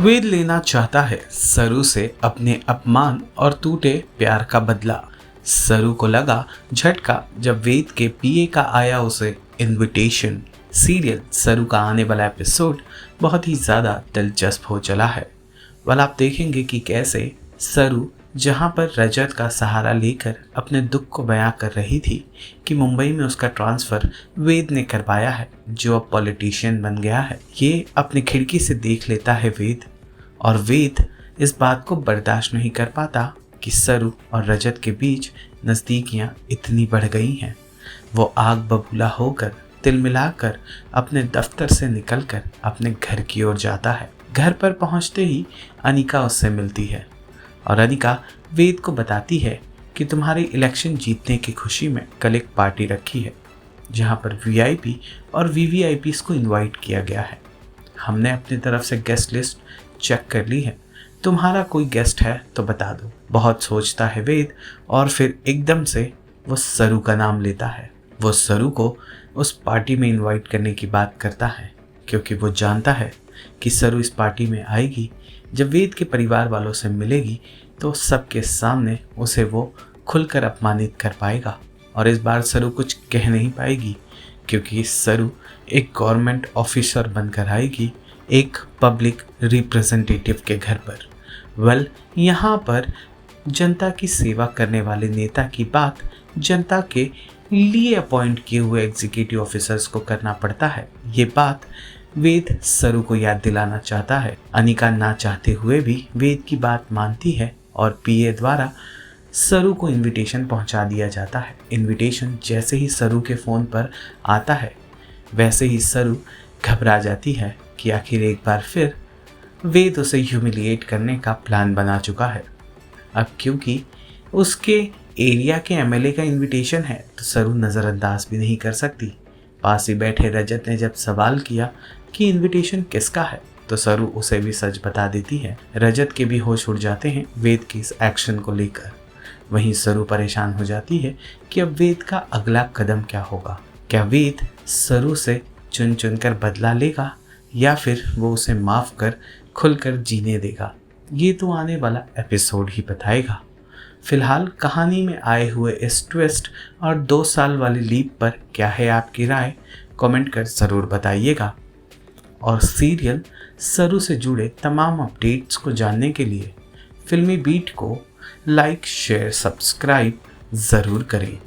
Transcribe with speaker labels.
Speaker 1: वेद लेना चाहता है सरू से अपने अपमान और टूटे प्यार का बदला। सरू को लगा झटका जब वेद के पीए का आया उसे इनविटेशन। सीरियल सरू का आने वाला एपिसोड बहुत ही ज़्यादा दिलचस्प हो चला है। आप देखेंगे कि कैसे सरू जहां पर रजत का सहारा लेकर अपने दुख को बयां कर रही थी कि मुंबई में उसका ट्रांसफ़र वेद ने करवाया है, जो अब पॉलिटिशियन बन गया है। ये अपनी खिड़की से देख लेता है वेद, और वेद इस बात को बर्दाश्त नहीं कर पाता कि सरू और रजत के बीच नज़दीकियां इतनी बढ़ गई हैं। वो आग बबूला होकर तिल मिलाकर अपने दफ्तर से निकलकर अपने घर की ओर जाता है। घर पर पहुंचते ही अनिका उससे मिलती है और अनिका वेद को बताती है कि तुम्हारे इलेक्शन जीतने की खुशी में कल एक पार्टी रखी है, जहां पर वीआईपी और वीवीआईपीस को इनवाइट किया गया है। हमने अपनी तरफ से गेस्ट लिस्ट चेक कर ली है, तुम्हारा कोई गेस्ट है तो बता दो। बहुत सोचता है वेद और फिर एकदम से वो सरू का नाम लेता है। वो सरू को उस पार्टी में इनवाइट करने की बात करता है, क्योंकि वो जानता है कि सरू इस पार्टी में आएगी। जब वेद के परिवार वालों से मिलेगी तो सबके सामने उसे वो खुलकर अपमानित कर पाएगा, और इस बार सरू कुछ कह नहीं पाएगी, क्योंकि सरू एक गवर्नमेंट ऑफिसर बनकर आएगी एक पब्लिक रिप्रेजेंटेटिव के घर पर। यहाँ पर जनता की सेवा करने वाले नेता की बात जनता के लिए अपॉइंट किए हुए एग्जीक्यूटिव ऑफिसर्स को करना पड़ता है। ये बात वेद सरू को याद दिलाना चाहता है। अनिका ना चाहते हुए भी वेद की बात मानती है और पीए द्वारा सरू को इनविटेशन पहुंचा दिया जाता है। इनविटेशन जैसे ही सरू के फ़ोन पर आता है, वैसे ही सरू घबरा जाती है कि आखिर एक बार फिर वेद उसे ह्यूमिलिएट करने का प्लान बना चुका है। अब क्योंकि उसके एरिया के एमएलए का इनविटेशन है तो सरू नज़रअंदाज भी नहीं कर सकती। पास ही बैठे रजत ने जब सवाल किया कि इनविटेशन किसका है, तो सरू उसे भी सच बता देती है। रजत के भी होश उड़ जाते हैं वेद की इस एक्शन को लेकर। वहीं सरू परेशान हो जाती है कि अब वेद का अगला कदम क्या होगा। क्या वेद सरू से चुन चुन कर बदला लेगा, या फिर वो उसे माफ़ कर खुलकर जीने देगा? ये तो आने वाला एपिसोड ही बताएगा। फिलहाल कहानी में आए हुए इस ट्विस्ट और 2 साल वाली लीप पर क्या है आपकी राय, कमेंट कर ज़रूर बताइएगा। और सीरियल सरू से जुड़े तमाम अपडेट्स को जानने के लिए फिल्मी बीट को लाइक, शेयर, सब्सक्राइब ज़रूर करें।